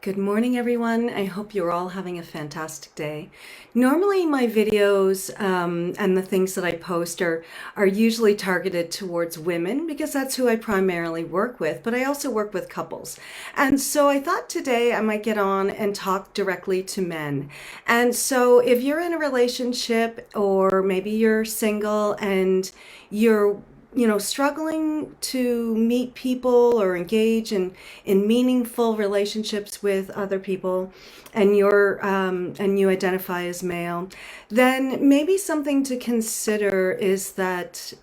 Good morning, everyone. I hope you're all having a fantastic day. Normally, my videos and the things that I post are usually targeted towards women because that's who I primarily work with, but I also work with couples. And so I thought today I might get on and talk directly to men. And so if you're in a relationship or maybe you're single and you're struggling to meet people or engage in meaningful relationships with other people, and you identify as male, then maybe something to consider is that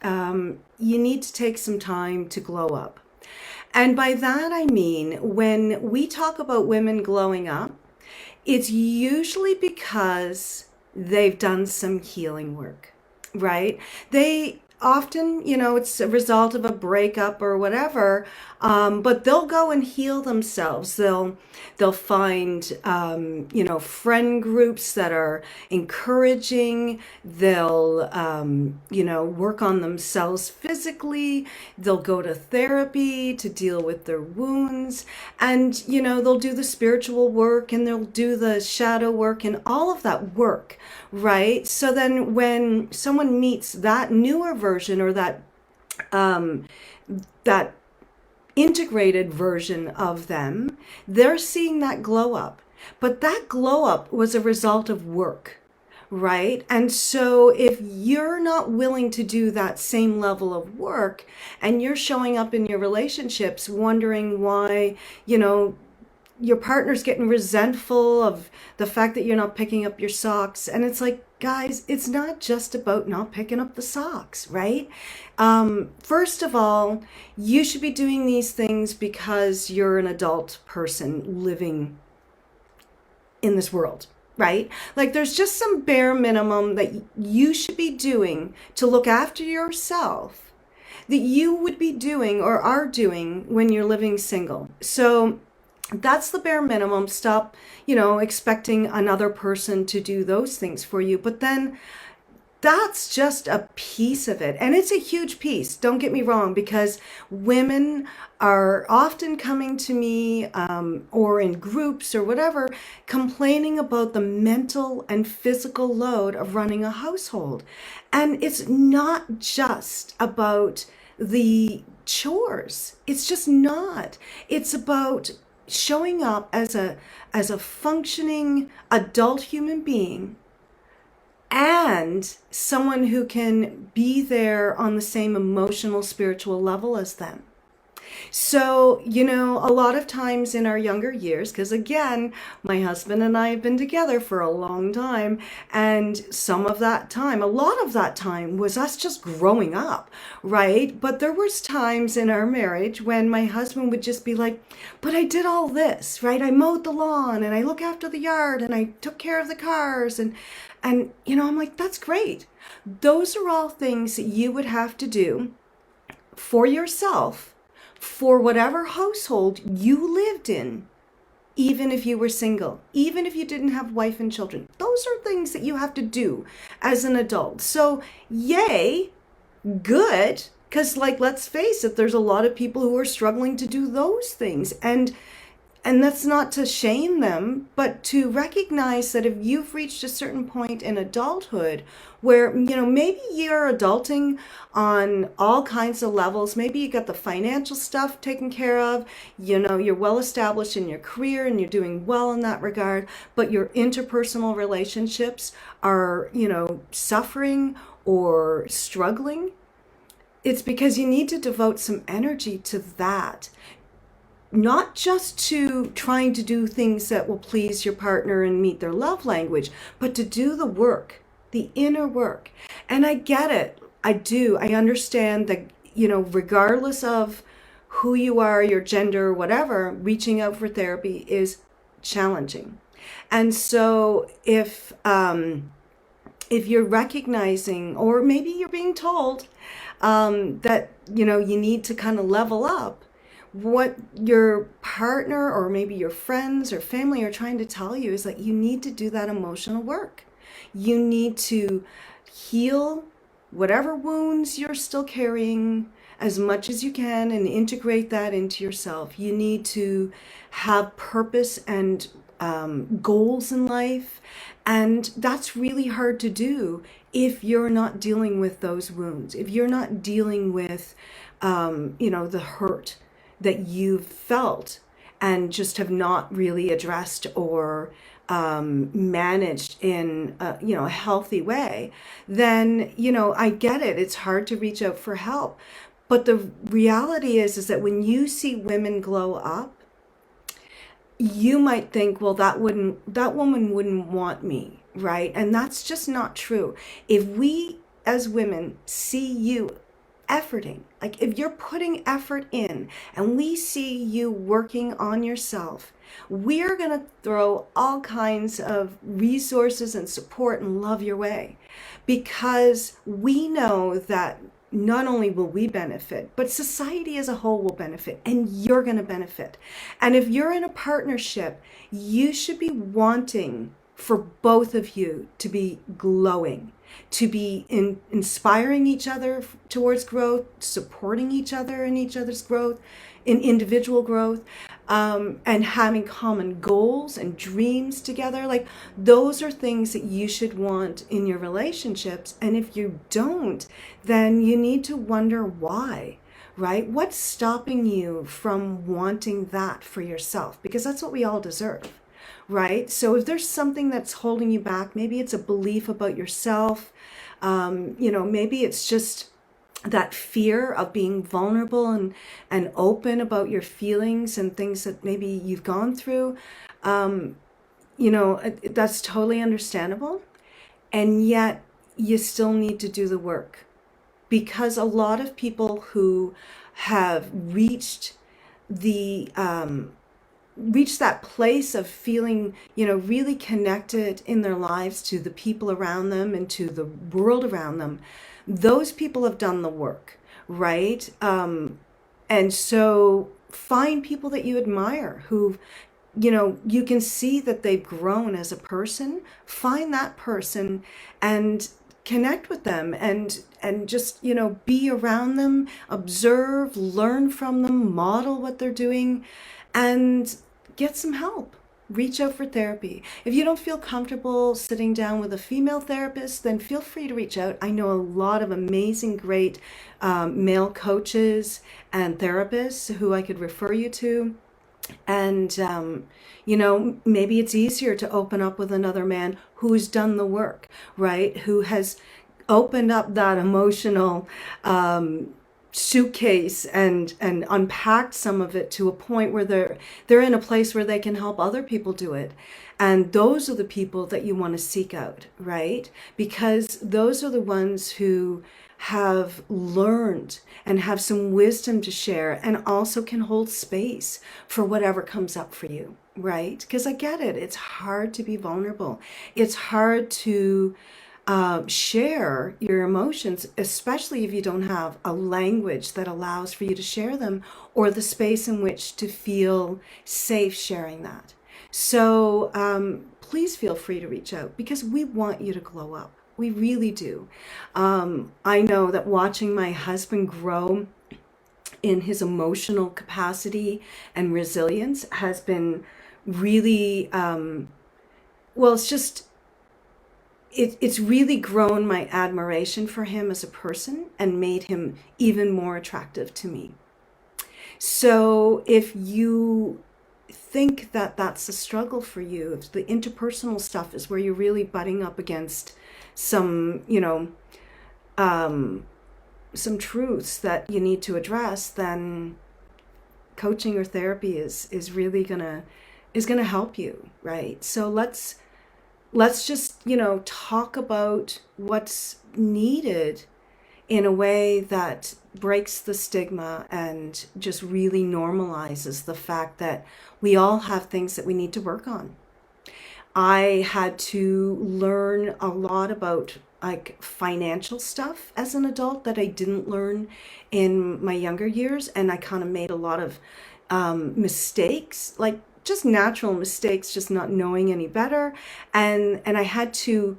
you need to take some time to glow up. And by that I mean when we talk about women glowing up, it's usually because they've done some healing work, right? They often, it's a result of a breakup or whatever, but they'll go and heal themselves. They'll find, friend groups that are encouraging. They'll, work on themselves physically. They'll go to therapy to deal with their wounds, and they'll do the spiritual work and they'll do the shadow work and all of that work, right? So then when someone meets that newer version or that integrated version of them, they're seeing that glow up. But that glow up was a result of work, right? And so if you're not willing to do that same level of work and you're showing up in your relationships wondering why, your partner's getting resentful of the fact that you're not picking up your socks. And it's like, guys, it's not just about not picking up the socks, right? First of all, you should be doing these things because you're an adult person living in this world, right? Like there's just some bare minimum that you should be doing to look after yourself that you would be doing or are doing when you're living single. So that's the bare minimum. Stop, expecting another person to do those things for you. But then that's just a piece of it. And it's a huge piece. Don't get me wrong, because women are often coming to me or in groups or whatever, complaining about the mental and physical load of running a household. And it's not just about the chores. It's just not. It's about showing up as a functioning adult human being and someone who can be there on the same emotional, spiritual level as them. So, a lot of times in our younger years, because again, my husband and I have been together for a long time, and some of that time, a lot of that time was us just growing up, right? But there was times in our marriage when my husband would just be like, but I did all this, right? I mowed the lawn and I look after the yard and I took care of the cars and I'm like, that's great. Those are all things that you would have to do for yourself, for whatever household you lived in, even if you were single, even if you didn't have wife and children. Those are things that you have to do as an adult. So yay, good, because let's face it, there's a lot of people who are struggling to do those things. And that's not to shame them, but to recognize that if you've reached a certain point in adulthood where, maybe you're adulting on all kinds of levels. Maybe you got the financial stuff taken care of, you're well established in your career and you're doing well in that regard, but your interpersonal relationships are, suffering or struggling. It's because you need to devote some energy to that. Not just to trying to do things that will please your partner and meet their love language, but to do the work, the inner work. And I get it. I do. I understand that, regardless of who you are, your gender, whatever, reaching out for therapy is challenging. And so if you're recognizing, or maybe you're being told that, you need to kind of level up, what your partner or maybe your friends or family are trying to tell you is that you need to do that emotional work. You need to heal whatever wounds you're still carrying as much as you can and integrate that into yourself. You need to have purpose and goals in life. And that's really hard to do if you're not dealing with those wounds, if you're not dealing with, the hurt that you've felt and just have not really addressed or managed in a healthy way. Then I get it. It's hard to reach out for help, but the reality is that when you see women glow up, you might think, well, that woman wouldn't want me, right? And that's just not true. If we as women see you efforting, like if you're putting effort in and we see you working on yourself, we're going to throw all kinds of resources and support and love your way, because we know that not only will we benefit, but society as a whole will benefit, and you're going to benefit. And if you're in a partnership, you should be wanting for both of you to be glowing, to be inspiring each other towards growth, supporting each other in each other's growth, in individual growth, and having common goals and dreams together. Like, those are things that you should want in your relationships. And if you don't, then you need to wonder why, right? What's stopping you from wanting that for yourself? Because that's what we all deserve. Right? So if there's something that's holding you back, maybe it's a belief about yourself, maybe it's just that fear of being vulnerable and open about your feelings and things that maybe you've gone through, that's totally understandable. And yet you still need to do the work, because a lot of people who have reached that place of feeling, really connected in their lives to the people around them and to the world around them, those people have done the work, right? And so find people that you admire who, you can see that they've grown as a person. Find that person and connect with them and just, be around them, observe, learn from them, model what they're doing, and get some help. Reach out for therapy. If you don't feel comfortable sitting down with a female therapist, then feel free to reach out. I know a lot of amazing, great male coaches and therapists who I could refer you to. And, maybe it's easier to open up with another man who's done the work, right? Who has opened up that emotional suitcase and unpacked some of it to a point where they're in a place where they can help other people do it. And those are the people that you want to seek out, right? Because those are the ones who have learned and have some wisdom to share, and also can hold space for whatever comes up for you, right? Because I get it. It's hard to be vulnerable. It's hard to share your emotions, especially if you don't have a language that allows for you to share them, or the space in which to feel safe sharing that. So please feel free to reach out, because we want you to glow up. We really do. I know that watching my husband grow in his emotional capacity and resilience has been really, it's really grown my admiration for him as a person and made him even more attractive to me. So if you think that that's a struggle for you, if the interpersonal stuff is where you're really butting up against some, some truths that you need to address, then coaching or therapy is really gonna help you, right? So let's just, talk about what's needed in a way that breaks the stigma and just really normalizes the fact that we all have things that we need to work on. I had to learn a lot about like financial stuff as an adult that I didn't learn in my younger years, and I kind of made a lot of mistakes, like just natural mistakes, just not knowing any better, and I had to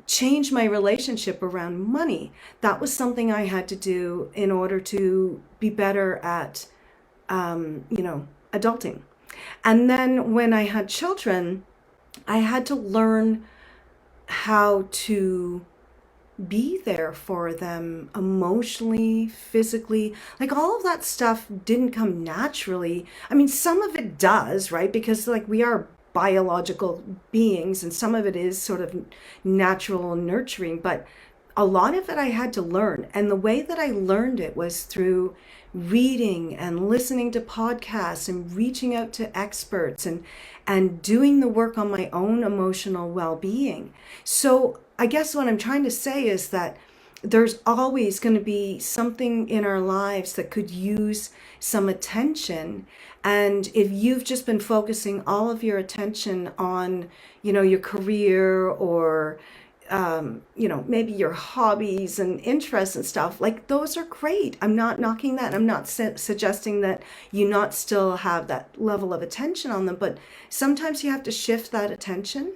change my relationship around money. That was something I had to do in order to be better at, adulting. And then when I had children, I had to learn how to be there for them emotionally, physically. Like, all of that stuff didn't come naturally. I mean, some of it does, right? Because like we are biological beings, and some of it is sort of natural and nurturing, but a lot of it I had to learn. And the way that I learned it was through reading and listening to podcasts and reaching out to experts and doing the work on my own emotional well-being. So I guess what I'm trying to say is that there's always going to be something in our lives that could use some attention. And if you've just been focusing all of your attention on, your career or, maybe your hobbies and interests and stuff, like, those are great. I'm not knocking that. I'm not suggesting that you not still have that level of attention on them, but sometimes you have to shift that attention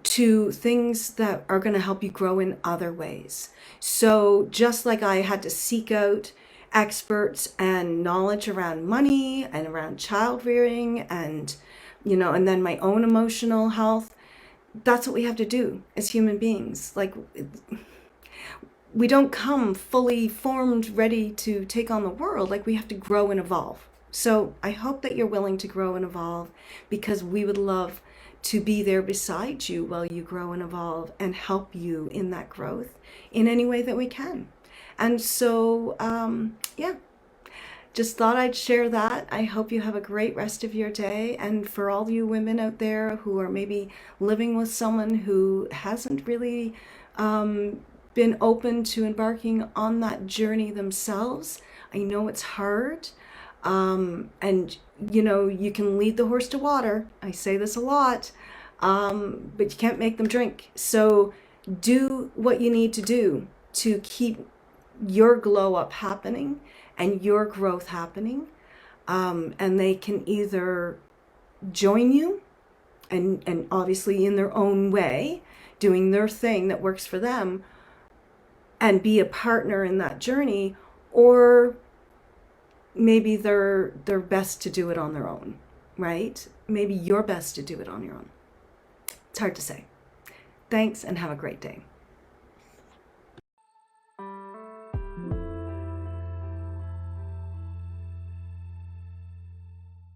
to things that are going to help you grow in other ways. So just like I had to seek out experts and knowledge around money and around child rearing and, and then my own emotional health, that's what we have to do as human beings. Like, we don't come fully formed, ready to take on the world. Like, we have to grow and evolve. So I hope that you're willing to grow and evolve, because we would love to be there beside you while you grow and evolve and help you in that growth in any way that we can. And so, just thought I'd share that. I hope you have a great rest of your day. And for all you women out there who are maybe living with someone who hasn't really been open to embarking on that journey themselves, I know it's hard. And you can lead the horse to water. I say this a lot, but you can't make them drink. So do what you need to do to keep your glow up happening and your growth happening. And they can either join you and obviously in their own way, doing their thing that works for them and be a partner in that journey, or maybe they're best to do it on their own, right? Maybe you're best to do it on your own. It's hard to say. Thanks, and have a great day.